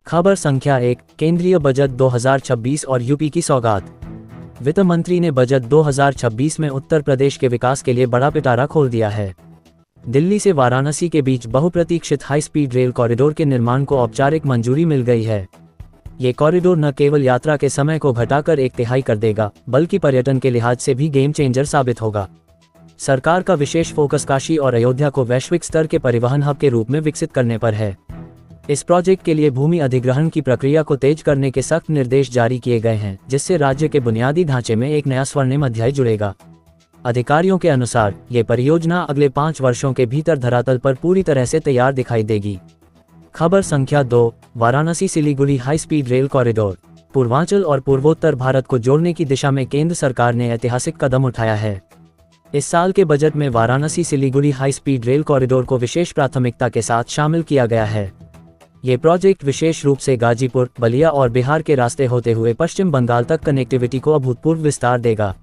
खबर संख्या 1, केंद्रीय बजट 2026 और यूपी की सौगात। वित्त मंत्री ने बजट 2026 में उत्तर प्रदेश के विकास के लिए बड़ा पिटारा खोल दिया है। दिल्ली से वाराणसी के बीच बहुप्रतीक्षित हाई स्पीड रेल कॉरिडोर के निर्माण को औपचारिक मंजूरी मिल गई है। ये कॉरिडोर न केवल यात्रा के समय को घटाकर 1/3 कर देगा, बल्कि पर्यटन के लिहाज से भी गेम चेंजर साबित होगा। सरकार का विशेष फोकस काशी और अयोध्या को वैश्विक स्तर के परिवहन हब के रूप में विकसित करने पर है। इस प्रोजेक्ट के लिए भूमि अधिग्रहण की प्रक्रिया को तेज करने के सख्त निर्देश जारी किए गए हैं, जिससे राज्य के बुनियादी ढांचे में एक नया स्वर्णिम अध्याय जुड़ेगा। अधिकारियों के अनुसार ये परियोजना अगले 5 वर्षों के भीतर धरातल पर पूरी तरह से तैयार दिखाई देगी। खबर संख्या 2, Varanasi Siliguri high speed rail corridor. Purvanchal और पूर्वोत्तर भारत को जोड़ने की दिशा में केंद्र सरकार ने ऐतिहासिक कदम उठाया है। इस साल के बजट में Varanasi Siliguri high speed rail corridor को विशेष प्राथमिकता के साथ शामिल किया गया है। ये प्रोजेक्ट विशेष रूप से गाजीपुर, बलिया और बिहार के रास्ते होते हुए पश्चिम बंगाल तक कनेक्टिविटी को अभूतपूर्व विस्तार देगा।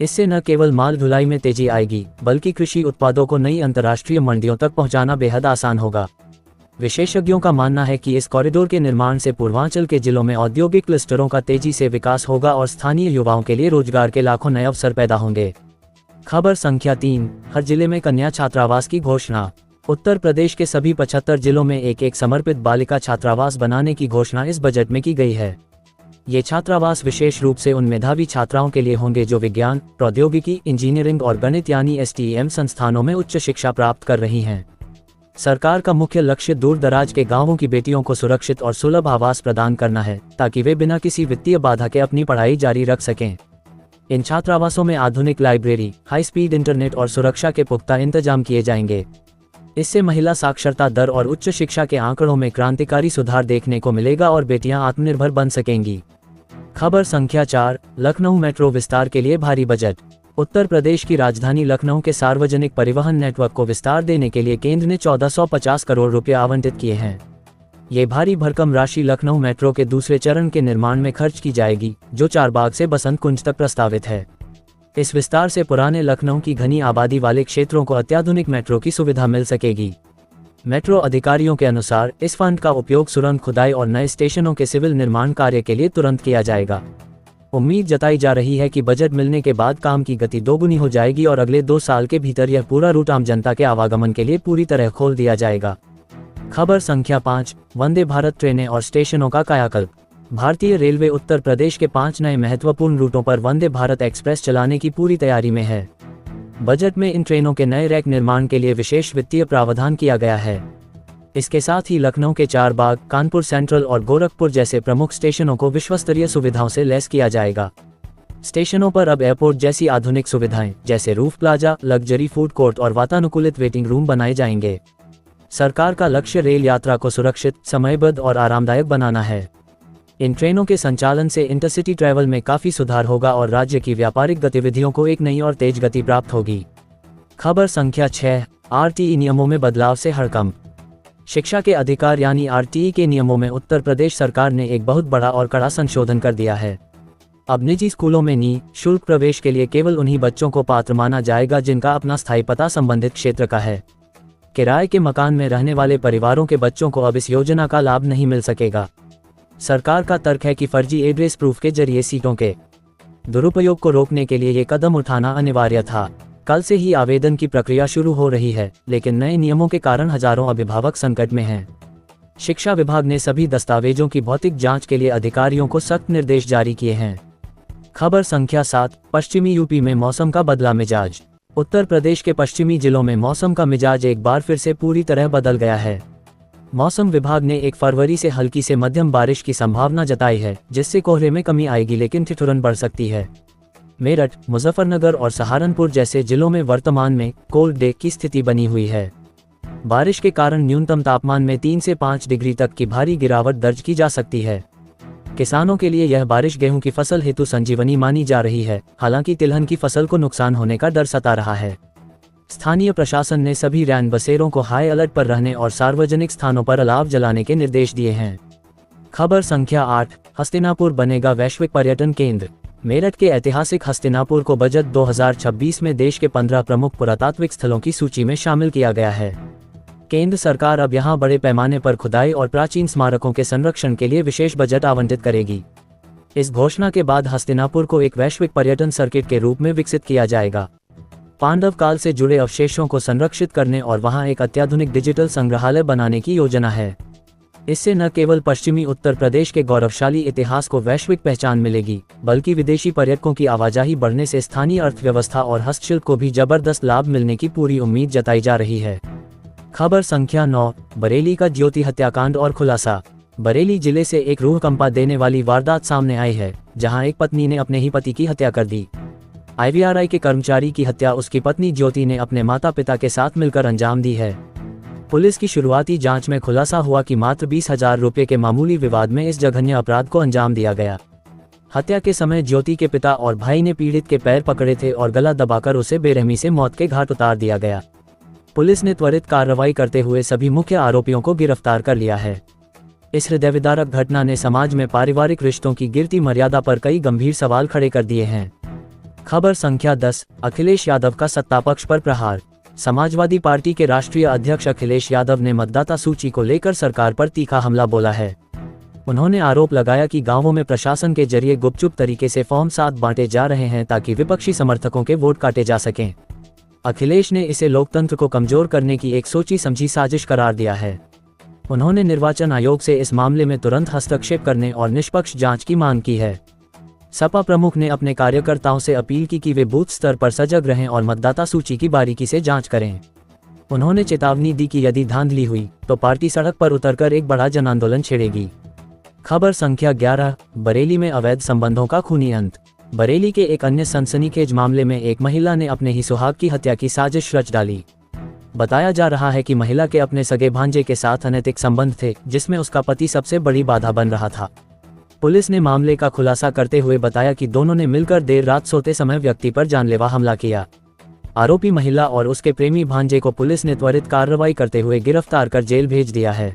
इससे न केवल माल ढुलाई में तेजी आएगी, बल्कि कृषि उत्पादों को नई अंतर्राष्ट्रीय मंडियों तक पहुंचाना बेहद आसान होगा। विशेषज्ञों का मानना है कि इस कॉरिडोर के निर्माण से पूर्वांचल के जिलों में औद्योगिक क्लस्टरों का तेजी से विकास होगा और स्थानीय युवाओं के लिए रोजगार के लाखों नए अवसर पैदा होंगे। खबर संख्या 3, हर जिले में कन्या छात्रावास की घोषणा। उत्तर प्रदेश के सभी 75 जिलों में एक समर्पित बालिका छात्रावास बनाने की घोषणा इस बजट में की गई है। ये छात्रावास विशेष रूप से उन मेधावी छात्राओं के लिए होंगे जो विज्ञान, प्रौद्योगिकी, इंजीनियरिंग और गणित यानी STEM संस्थानों में उच्च शिक्षा प्राप्त कर रही हैं। सरकार का मुख्य लक्ष्य दूर दराज के गांवों की बेटियों को सुरक्षित और सुलभ आवास प्रदान करना है, ताकि वे बिना किसी वित्तीय बाधा के अपनी पढ़ाई जारी रख सकें। इन छात्रावासों में आधुनिक लाइब्रेरी, हाई स्पीड इंटरनेट और सुरक्षा के पुख्ता इंतजाम किए जाएंगे। इससे महिला साक्षरता दर और उच्च शिक्षा के आंकड़ों में क्रांतिकारी सुधार देखने को मिलेगा और बेटियां आत्मनिर्भर बन सकेंगी। खबर संख्या 4, लखनऊ मेट्रो विस्तार के लिए भारी बजट। उत्तर प्रदेश की राजधानी लखनऊ के सार्वजनिक परिवहन नेटवर्क को विस्तार देने के लिए केंद्र ने 1450 करोड़ रुपये आवंटित किए हैं। ये भारी भरकम राशि लखनऊ मेट्रो के दूसरे चरण के निर्माण में खर्च की जाएगी, जो चारबाग से बसंत कुंज तक प्रस्तावित है। इस विस्तार से पुराने लखनऊ की घनी आबादी वाले क्षेत्रों को अत्याधुनिक मेट्रो की सुविधा मिल सकेगी। मेट्रो अधिकारियों के अनुसार इस फंड का उपयोग सुरंग खुदाई और नए स्टेशनों के सिविल निर्माण कार्य के लिए तुरंत किया जाएगा। उम्मीद जताई जा रही है कि बजट मिलने के बाद काम की गति दोगुनी हो जाएगी और अगले 2 साल के भीतर यह पूरा रूट आम जनता के आवागमन के लिए पूरी तरह खोल दिया जाएगा। खबर संख्या 5, वंदे भारत ट्रेनें और स्टेशनों का कायाकल्प। भारतीय रेलवे उत्तर प्रदेश के 5 नए महत्वपूर्ण रूटों पर वंदे भारत एक्सप्रेस चलाने की पूरी तैयारी में है। बजट में इन ट्रेनों के नए रैक निर्माण के लिए विशेष वित्तीय प्रावधान किया गया है। इसके साथ ही लखनऊ के चारबाग, कानपुर सेंट्रल और गोरखपुर जैसे प्रमुख स्टेशनों को विश्वस्तरीय सुविधाओं से लैस किया जाएगा। स्टेशनों पर अब एयरपोर्ट जैसी आधुनिक सुविधाएं जैसे roof plaza, luxury food court और वातानुकूलित वेटिंग रूम बनाए जाएंगे। सरकार का लक्ष्य रेल यात्रा को सुरक्षित, समयबद्ध और आरामदायक बनाना है। इन ट्रेनों के संचालन से इंटरसिटी ट्रैवल में काफी सुधार होगा और राज्य की व्यापारिक गतिविधियों को एक नई और तेज गति प्राप्त होगी। खबर संख्या 6, RTE नियमों में बदलाव से हड़कंप। शिक्षा के अधिकार यानी RTE के नियमों में उत्तर प्रदेश सरकार ने एक बहुत बड़ा और कड़ा संशोधन कर दिया है। अब निजी स्कूलों में निःशुल्क प्रवेश के लिए केवल उन्हीं बच्चों को पात्र माना जाएगा जिनका अपना स्थायी पता संबंधित क्षेत्र का है। किराए के मकान में रहने वाले परिवारों के बच्चों को अब इस योजना का लाभ नहीं मिल सकेगा। सरकार का तर्क है कि फर्जी एड्रेस प्रूफ के जरिए सीटों के दुरुपयोग को रोकने के लिए ये कदम उठाना अनिवार्य था। कल से ही आवेदन की प्रक्रिया शुरू हो रही है, लेकिन नए नियमों के कारण हजारों अभिभावक संकट में हैं। शिक्षा विभाग ने सभी दस्तावेजों की भौतिक जांच के लिए अधिकारियों को सख्त निर्देश जारी किए हैं। खबर संख्या 7, पश्चिमी यूपी में मौसम का बदला मिजाज। उत्तर प्रदेश के पश्चिमी जिलों में मौसम का मिजाज एक बार फिर से पूरी तरह बदल गया है। मौसम विभाग ने 1 फरवरी से हल्की से मध्यम बारिश की संभावना जताई है, जिससे कोहरे में कमी आएगी लेकिन ठिठुरन बढ़ सकती है। मेरठ, मुजफ्फरनगर और सहारनपुर जैसे जिलों में वर्तमान में कोल्ड डे की स्थिति बनी हुई है। बारिश के कारण न्यूनतम तापमान में 3 से 5 डिग्री तक की भारी गिरावट दर्ज की जा सकती है। किसानों के लिए यह बारिश गेहूं की फसल हेतु संजीवनी मानी जा रही है, हालांकि तिलहन की फसल को नुकसान होने का डर सता रहा है। स्थानीय प्रशासन ने सभी रैन बसेरों को हाई अलर्ट पर रहने और सार्वजनिक स्थानों पर अलाव जलाने के निर्देश दिए हैं। खबर संख्या 8, हस्तिनापुर बनेगा वैश्विक पर्यटन केंद्र। मेरठ के ऐतिहासिक हस्तिनापुर को बजट 2026 में देश के 15 प्रमुख पुरातात्विक स्थलों की सूची में शामिल किया गया है। केंद्र सरकार अब यहां बड़े पैमाने पर खुदाई और प्राचीन स्मारकों के संरक्षण के लिए विशेष बजट आवंटित करेगी। इस घोषणा के बाद हस्तिनापुर को एक वैश्विक पर्यटन सर्किट के रूप में विकसित किया जाएगा। पांडव काल से जुड़े अवशेषों को संरक्षित करने और वहां एक अत्याधुनिक डिजिटल संग्रहालय बनाने की योजना है। इससे न केवल पश्चिमी उत्तर प्रदेश के गौरवशाली इतिहास को वैश्विक पहचान मिलेगी, बल्कि विदेशी पर्यटकों की आवाजाही बढ़ने से स्थानीय अर्थव्यवस्था और हस्तशिल्प को भी जबरदस्त लाभ मिलने की पूरी उम्मीद जताई जा रही है। खबर संख्या 9, बरेली का ज्योति हत्याकांड और खुलासा। बरेली जिले से एक रूह कंपा देने वाली वारदात सामने आई है, जहां एक पत्नी ने अपने ही पति की हत्या कर दी। IVRI के कर्मचारी की हत्या उसकी पत्नी ज्योति ने अपने माता पिता के साथ मिलकर अंजाम दी है। पुलिस की शुरुआती जांच में खुलासा हुआ कि मात्र 20,000 रुपये के मामूली विवाद में इस जघन्य अपराध को अंजाम दिया गया। हत्या के समय ज्योति के पिता और भाई ने पीड़ित के पैर पकड़े थे और गला दबाकर उसे बेरहमी से मौत के घाट उतार दिया गया। पुलिस ने त्वरित कार्रवाई करते हुए सभी मुख्य आरोपियों को गिरफ्तार कर लिया है। इस हृदयविदारक घटना ने समाज में पारिवारिक रिश्तों की गिरती मर्यादा पर कई गंभीर सवाल खड़े कर दिए हैं। खबर संख्या 10, अखिलेश यादव का सत्तापक्ष पर प्रहार। समाजवादी पार्टी के राष्ट्रीय अध्यक्ष अखिलेश यादव ने मतदाता सूची को लेकर सरकार पर तीखा हमला बोला है। उन्होंने आरोप लगाया कि गांवों में प्रशासन के जरिए गुपचुप तरीके से फॉर्म 7 बांटे जा रहे हैं ताकि विपक्षी समर्थकों के वोट काटे जा सकें। अखिलेश ने इसे लोकतंत्र को कमजोर करने की एक सोची समझी साजिश करार दिया है। उन्होंने निर्वाचन आयोग से इस मामले में तुरंत हस्तक्षेप करने और निष्पक्ष जांच की मांग की है। सपा प्रमुख ने अपने कार्यकर्ताओं से अपील की कि वे बूथ स्तर पर सजग रहें और मतदाता सूची की बारीकी से जांच करें। उन्होंने चेतावनी दी कि यदि धांधली हुई तो पार्टी सड़क पर उतरकर एक बड़ा जन आंदोलन छेड़ेगी। खबर संख्या 11, बरेली में अवैध संबंधों का खूनी अंत। बरेली के एक अन्य सनसनीखेज मामले में एक महिला ने अपने ही सुहाग की हत्या की साजिश रच डाली। बताया जा रहा है कि महिला के अपने सगे भांजे के साथ अनैतिक संबंध थे, जिसमें उसका पति सबसे बड़ी बाधा बन रहा था। पुलिस ने मामले का खुलासा करते हुए बताया कि दोनों ने मिलकर देर रात सोते समय व्यक्ति पर जानलेवा हमला किया। आरोपी महिला और उसके प्रेमी भांजे को पुलिस ने त्वरित कार्रवाई करते हुए गिरफ्तार कर जेल भेज दिया है।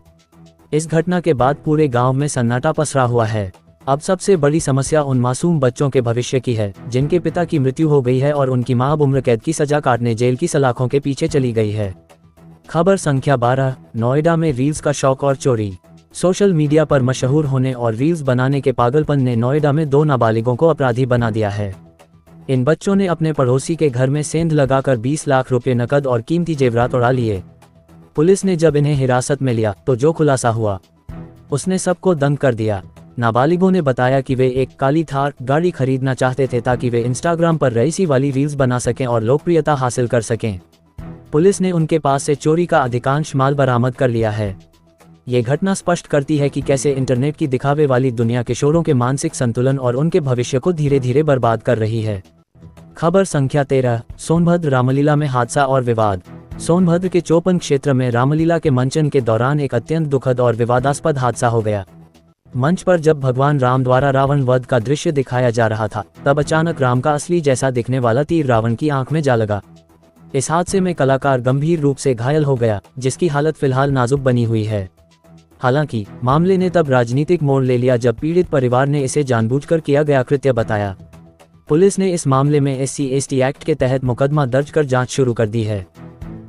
इस घटना के बाद पूरे गांव में सन्नाटा पसरा हुआ है। अब सबसे बड़ी समस्या उन मासूम बच्चों के भविष्य की है, जिनके पिता की मृत्यु हो गई है और उनकी मां अब उम्र कैद की सजा काटने जेल की सलाखों के पीछे चली गई है। खबर संख्या 12, नोएडा में रील्स का शौक और चोरी। सोशल मीडिया पर मशहूर होने और रील्स बनाने के पागलपन ने नोएडा में 2 नाबालिगों को अपराधी बना दिया है। इन बच्चों ने अपने पड़ोसी के घर में सेंध लगाकर 20 लाख रुपए नकद और कीमती जेवरात उड़ा लिए। पुलिस ने जब इन्हें हिरासत में लिया तो जो खुलासा हुआ उसने सबको दंग कर दिया। नाबालिगों ने बताया कि वे एक काली थार गाड़ी खरीदना चाहते थे ताकि वे इंस्टाग्राम पर रईसी वाली रील्स बना सकें और लोकप्रियता हासिल कर सकें। पुलिस ने उनके पास से चोरी का अधिकांश माल बरामद कर लिया है। ये घटना स्पष्ट करती है कि कैसे इंटरनेट की दिखावे वाली दुनिया किशोरों के मानसिक संतुलन और उनके भविष्य को धीरे धीरे बर्बाद कर रही है। खबर संख्या 13, सोनभद्र रामलीला में हादसा और विवाद। सोनभद्र के चौपन क्षेत्र में रामलीला के मंचन के दौरान एक अत्यंत दुखद और विवादास्पद हादसा हो गया। मंच पर जब भगवान राम द्वारा रावण वध का दृश्य दिखाया जा रहा था, तब अचानक राम का असली जैसा दिखने वाला तीर रावण की आंख में जा लगा। इस हादसे में कलाकार गंभीर रूप से घायल हो गया, जिसकी हालत फिलहाल नाजुक बनी हुई है। हालांकि मामले ने तब राजनीतिक मोड़ ले लिया जब पीड़ित परिवार ने इसे जानबूझकर किया गया कृत्य बताया। पुलिस ने इस मामले में SC/ST एक्ट के तहत मुकदमा दर्ज कर जांच शुरू कर दी है।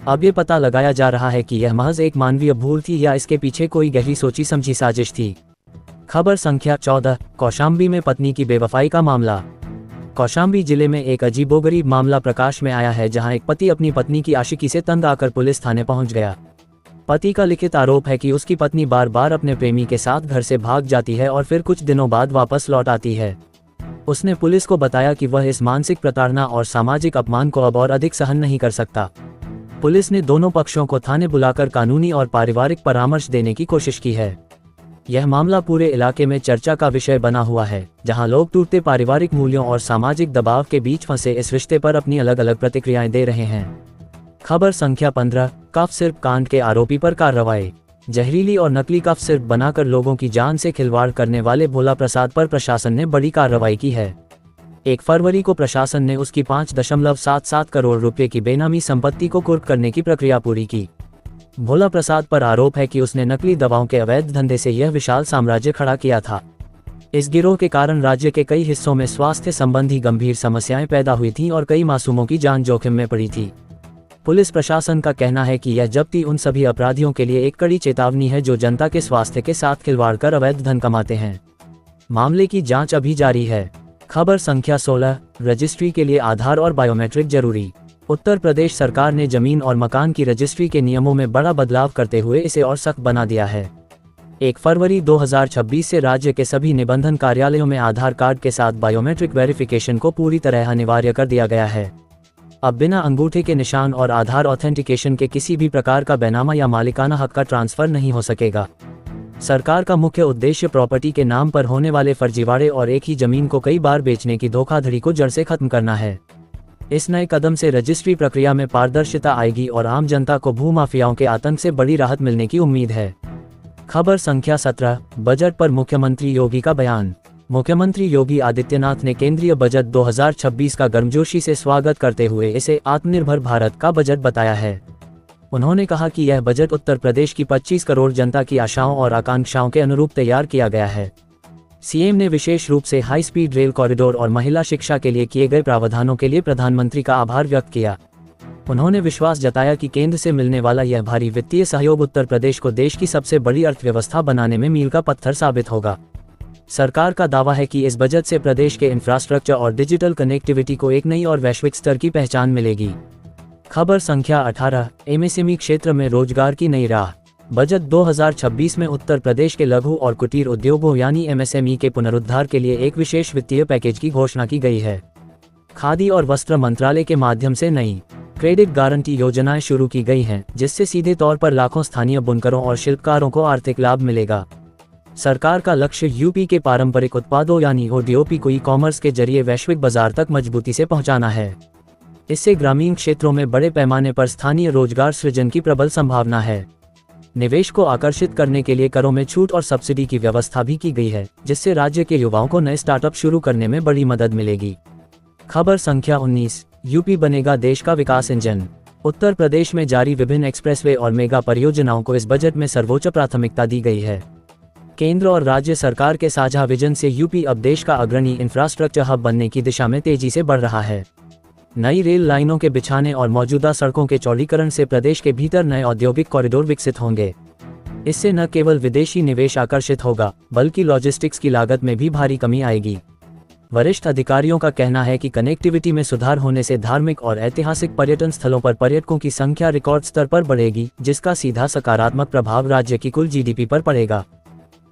अब ये पता लगाया जा रहा है कि यह महज एक मानवीय भूल थी या इसके पीछे कोई गहरी सोची समझी साजिश थी। खबर संख्या 14, कौशाम्बी में पत्नी की बेवफाई का मामला। कौशाम्बी जिले में एक अजीबोगरीब मामला प्रकाश में आया है, जहां एक पति अपनी पत्नी की आशिकी से तंग आकर पुलिस थाने पहुंच गया। पति का लिखित आरोप है कि उसकी पत्नी बार बार अपने प्रेमी के साथ घर से भाग जाती है और फिर कुछ दिनों बाद वापस लौट आती है। उसने पुलिस को बताया कि वह इस मानसिक प्रताड़ना और सामाजिक अपमान को अब और अधिक सहन नहीं कर सकता। पुलिस ने दोनों पक्षों को थाने बुलाकर कानूनी और पारिवारिक परामर्श देने की कोशिश की है। यह मामला पूरे इलाके में चर्चा का विषय बना हुआ है, जहां लोग टूटते पारिवारिक मूल्यों और सामाजिक दबाव के बीच फंसे इस रिश्ते पर अपनी अलग अलग प्रतिक्रियाएं दे रहे हैं। खबर संख्या 15, कफ सिरप कांड के आरोपी पर कार्रवाई। जहरीली और नकली कफ सिरप बनाकर लोगों की जान से खिलवाड़ करने वाले भोला प्रसाद पर प्रशासन ने बड़ी कार्रवाई की है। 1 फरवरी को प्रशासन ने उसकी 5.77 करोड़ रुपए की बेनामी संपत्ति को कुर्क करने की प्रक्रिया पूरी की। भोला प्रसाद पर आरोप है कि उसने नकली दवाओं के अवैध धंधे से यह विशाल साम्राज्य खड़ा किया था। इस गिरोह के कारण राज्य के कई हिस्सों में स्वास्थ्य संबंधी गंभीर समस्याएं पैदा हुई थीं और कई मासूमों की जान जोखिम में पड़ी थी। पुलिस प्रशासन का कहना है कि यह जब्ती उन सभी अपराधियों के लिए एक कड़ी चेतावनी है जो जनता के स्वास्थ्य के साथ खिलवाड़ कर अवैध धन कमाते हैं। मामले की जांच अभी जारी है। खबर संख्या 16, रजिस्ट्री के लिए आधार और बायोमेट्रिक जरूरी। उत्तर प्रदेश सरकार ने जमीन और मकान की रजिस्ट्री के नियमों में बड़ा बदलाव करते हुए इसे और सख्त बना दिया है। 1 फरवरी 2026 से राज्य के सभी निबंधन कार्यालयों में आधार कार्ड के साथ बायोमेट्रिक वेरिफिकेशन को पूरी तरह अनिवार्य कर दिया गया है। अब बिना अंगूठे के निशान और आधार ऑथेंटिकेशन के किसी भी प्रकार का बैनामा या मालिकाना हक का ट्रांसफर नहीं हो सकेगा। सरकार का मुख्य उद्देश्य प्रॉपर्टी के नाम पर होने वाले फर्जीवाड़े और एक ही जमीन को कई बार बेचने की धोखाधड़ी को जड़ से खत्म करना है। इस नए कदम से रजिस्ट्री प्रक्रिया में पारदर्शिता आएगी और आम जनता को भूमाफियाओं के आतंक से बड़ी राहत मिलने की उम्मीद है। खबर संख्या 17, बजट पर मुख्यमंत्री योगी का बयान। मुख्यमंत्री योगी आदित्यनाथ ने केंद्रीय बजट 2026 का गर्मजोशी से स्वागत करते हुए इसे आत्मनिर्भर भारत का बजट बताया है। उन्होंने कहा कि यह बजट उत्तर प्रदेश की 25 करोड़ जनता की आशाओं और आकांक्षाओं के अनुरूप तैयार किया गया है। सीएम ने विशेष रूप से हाई स्पीड रेल कॉरिडोर और महिला शिक्षा के लिए किए गए प्रावधानों के लिए प्रधानमंत्री का आभार व्यक्त किया। उन्होंने विश्वास जताया कि केंद्र से मिलने वाला यह भारी वित्तीय सहयोग उत्तर प्रदेश को देश की सबसे बड़ी अर्थव्यवस्था बनाने में मील का पत्थर साबित होगा। सरकार का दावा है कि इस बजट से प्रदेश के इंफ्रास्ट्रक्चर और डिजिटल कनेक्टिविटी को एक नई और वैश्विक स्तर की पहचान मिलेगी। खबर संख्या 18, एमएसएमई क्षेत्र में रोजगार की नई राह। बजट 2026 में उत्तर प्रदेश के लघु और कुटीर उद्योगों यानी एमएसएमई के पुनरुद्धार के लिए एक विशेष वित्तीय पैकेज की घोषणा की गई है। खादी और वस्त्र मंत्रालय के माध्यम से नई क्रेडिट गारंटी योजनाएं शुरू की गई हैं, जिससे सीधे तौर पर लाखों स्थानीय बुनकरों और शिल्पकारों को आर्थिक लाभ मिलेगा। सरकार का लक्ष्य यूपी के पारंपरिक उत्पादों यानी ओडीओपी को ई-कॉमर्स के जरिए वैश्विक बाजार तक मजबूती से पहुंचाना है। इससे ग्रामीण क्षेत्रों में बड़े पैमाने पर स्थानीय रोजगार सृजन की प्रबल संभावना है। निवेश को आकर्षित करने के लिए करों में छूट और सब्सिडी की व्यवस्था भी की गई है, जिससे राज्य के युवाओं को नए स्टार्टअप शुरू करने में बड़ी मदद मिलेगी। खबर संख्या 19, यूपी बनेगा देश का विकास इंजन। उत्तर प्रदेश में जारी विभिन्न एक्सप्रेसवे और मेगा परियोजनाओं को इस बजट में सर्वोच्च प्राथमिकता दी गई है। केंद्र और राज्य सरकार के साझा विजन से यूपी अब देश का अग्रणी इंफ्रास्ट्रक्चर हब बनने की दिशा में तेजी से बढ़ रहा है। नई रेल लाइनों के बिछाने और मौजूदा सड़कों के चौड़ीकरण से प्रदेश के भीतर नए औद्योगिक कॉरिडोर विकसित होंगे। इससे न केवल विदेशी निवेश आकर्षित होगा, बल्कि लॉजिस्टिक्स की लागत में भी भारी कमी आएगी। वरिष्ठ अधिकारियों का कहना है कि कनेक्टिविटी में सुधार होने से धार्मिक और ऐतिहासिक पर्यटन स्थलों पर पर्यटकों की संख्या रिकॉर्ड स्तर पर बढ़ेगी, जिसका सीधा सकारात्मक प्रभाव राज्य की कुल जीडीपी पर पड़ेगा।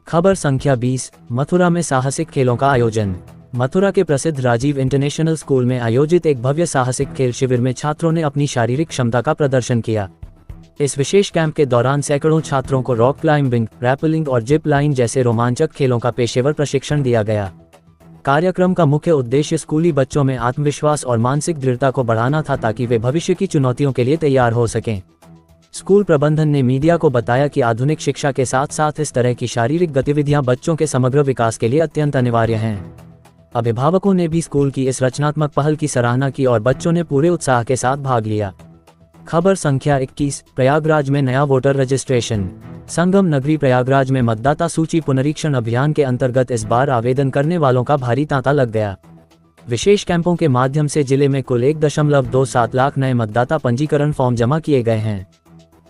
खबर संख्या 20, मथुरा में साहसिक खेलों का आयोजन। मथुरा के प्रसिद्ध राजीव इंटरनेशनल स्कूल में आयोजित एक भव्य साहसिक खेल शिविर में छात्रों ने अपनी शारीरिक क्षमता का प्रदर्शन किया। इस विशेष कैंप के दौरान सैकड़ों छात्रों को रॉक क्लाइंबिंग, रैपलिंग और जिप लाइन जैसे रोमांचक खेलों का पेशेवर प्रशिक्षण दिया गया। कार्यक्रम का मुख्य उद्देश्य स्कूली बच्चों में आत्मविश्वास और मानसिक दृढ़ता को बढ़ाना था, ताकि वे भविष्य की चुनौतियों के लिए तैयार हो सकें। स्कूल प्रबंधन ने मीडिया को बताया कि आधुनिक शिक्षा के साथ साथ इस तरह की शारीरिक गतिविधियां बच्चों के समग्र विकास के लिए अत्यंत अनिवार्य हैं। अभिभावकों ने भी स्कूल की इस रचनात्मक पहल की सराहना की और बच्चों ने पूरे उत्साह के साथ भाग लिया। खबर संख्या 21, प्रयागराज में नया वोटर रजिस्ट्रेशन। संगम नगरी प्रयागराज में मतदाता सूची पुनरीक्षण अभियान के अंतर्गत इस बार आवेदन करने वालों का भारी तांता लग गया। विशेष कैंपों के माध्यम से जिले में कुल 1.27 लाख नए मतदाता पंजीकरण फॉर्म जमा किए गए हैं।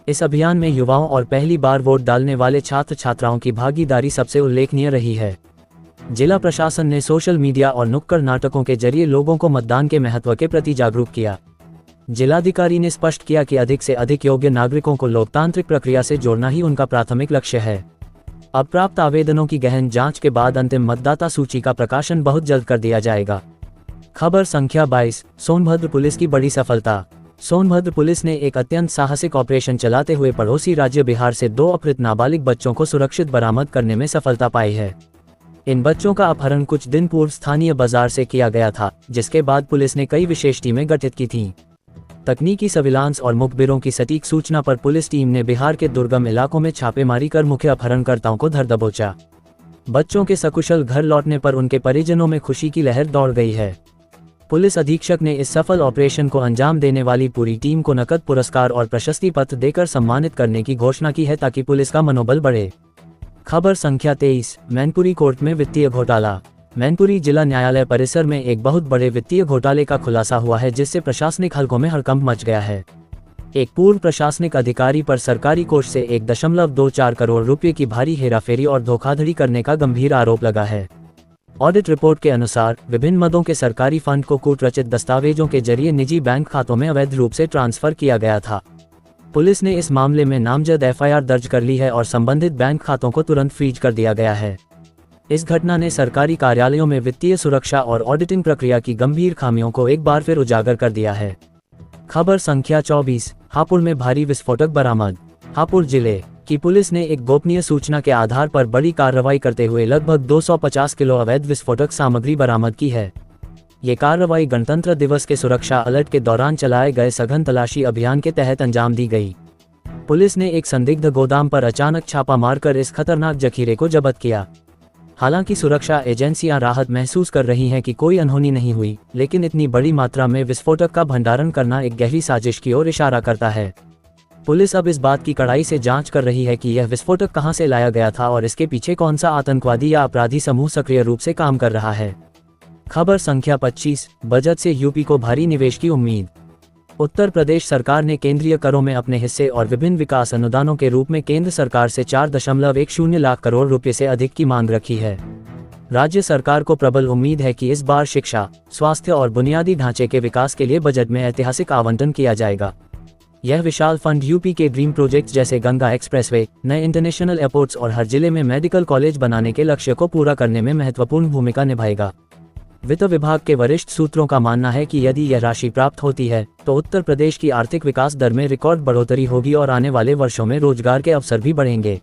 इस अभियान में युवाओं और पहली बार वोट डालने वाले छात्र छात्राओं की भागीदारी सबसे उल्लेखनीय रही है। जिला प्रशासन ने सोशल मीडिया और नुक्कड़ नाटकों के जरिए लोगों को मतदान के महत्व के प्रति जागरूक किया। जिलाधिकारी ने स्पष्ट किया कि अधिक से अधिक योग्य नागरिकों को लोकतांत्रिक प्रक्रिया से जोड़ना ही उनका प्राथमिक लक्ष्य है। अब प्राप्त आवेदनों की गहन जांच के बाद अंतिम मतदाता सूची का प्रकाशन बहुत जल्द कर दिया जाएगा। खबर संख्या 22, सोनभद्र पुलिस की बड़ी सफलता। सोनभद्र पुलिस ने एक अत्यंत साहसिक ऑपरेशन चलाते हुए पड़ोसी राज्य बिहार से 2 अपहृत नाबालिग बच्चों को सुरक्षित बरामद करने में सफलता पाई है। इन बच्चों का अपहरण कुछ दिन पूर्व स्थानीय बाजार से किया गया था, जिसके बाद पुलिस ने कई विशेष टीमें गठित की थीं। तकनीकी सर्विलांस और मुखबिरों की सटीक सूचना पर पुलिस टीम ने बिहार के दुर्गम इलाकों में छापेमारी कर मुख्य अपहरणकर्ताओं को धर दबोचा। बच्चों के सकुशल घर लौटने पर उनके परिजनों में खुशी की लहर दौड़ गई है। पुलिस अधीक्षक ने इस सफल ऑपरेशन को अंजाम देने वाली पूरी टीम को नकद पुरस्कार और प्रशस्ति पत्र देकर सम्मानित करने की घोषणा की है, ताकि पुलिस का मनोबल बढ़े। खबर संख्या 23, मैनपुरी कोर्ट में वित्तीय घोटाला। मैनपुरी जिला न्यायालय परिसर में एक बहुत बड़े वित्तीय घोटाले का खुलासा हुआ है, जिससे प्रशासनिक हलकों में हड़कंप मच गया है। एक पूर्व प्रशासनिक अधिकारी पर सरकारी कोष से 1.24 करोड़ रुपए की भारी हेराफेरी और धोखाधड़ी करने का गंभीर आरोप लगा है। ऑडिट रिपोर्ट के अनुसार विभिन्न मदों के सरकारी फंड को कूटरचित दस्तावेजों के जरिए निजी बैंक खातों में अवैध रूप से ट्रांसफर किया गया था। पुलिस ने इस मामले में नामजद एफआईआर दर्ज कर ली है और संबंधित बैंक खातों को तुरंत फ्रीज कर दिया गया है। इस घटना ने सरकारी कार्यालयों में वित्तीय सुरक्षा और ऑडिटिंग प्रक्रिया की गंभीर खामियों को एक बार फिर उजागर कर दिया है। खबर संख्या 24, हापुड़ में भारी विस्फोटक बरामद। हापुड़ जिले की पुलिस ने एक गोपनीय सूचना के आधार पर बड़ी कार्रवाई करते हुए लगभग 250 किलो अवैध विस्फोटक सामग्री बरामद की है। ये कार्रवाई गणतंत्र दिवस के सुरक्षा अलर्ट के दौरान चलाए गए सघन तलाशी अभियान के तहत अंजाम दी गई। पुलिस ने एक संदिग्ध गोदाम पर अचानक छापा मारकर इस खतरनाक जखीरे को जब्त किया। हालांकि सुरक्षा एजेंसियां राहत महसूस कर रही हैं कि कोई अनहोनी नहीं हुई, लेकिन इतनी बड़ी मात्रा में विस्फोटक का भंडारण करना एक गहरी साजिश की ओर इशारा करता है। पुलिस अब इस बात की कड़ाई से जांच कर रही है कि यह विस्फोटक कहां से लाया गया था और इसके पीछे कौन सा आतंकवादी या अपराधी समूह सक्रिय रूप से काम कर रहा है। खबर संख्या 25, बजट से यूपी को भारी निवेश की उम्मीद। उत्तर प्रदेश सरकार ने केंद्रीय करों में अपने हिस्से और विभिन्न विकास अनुदानों के रूप में केंद्र सरकार से 4.10 लाख करोड़ रुपए से अधिक की मांग रखी है। राज्य सरकार को प्रबल उम्मीद है कि इस बार शिक्षा, स्वास्थ्य और बुनियादी ढांचे के विकास के लिए बजट में ऐतिहासिक आवंटन किया जाएगा। यह विशाल फंड यूपी के ड्रीम प्रोजेक्ट्स जैसे गंगा एक्सप्रेसवे, नए इंटरनेशनल एयरपोर्ट्स और हर जिले में मेडिकल कॉलेज बनाने के लक्ष्य को पूरा करने में महत्वपूर्ण भूमिका निभाएगा। वित्त विभाग के वरिष्ठ सूत्रों का मानना है कि यदि यह राशि प्राप्त होती है तो उत्तर प्रदेश की आर्थिक विकास दर में रिकॉर्ड बढ़ोतरी होगी और आने वाले वर्षों में रोजगार के अवसर भी बढ़ेंगे।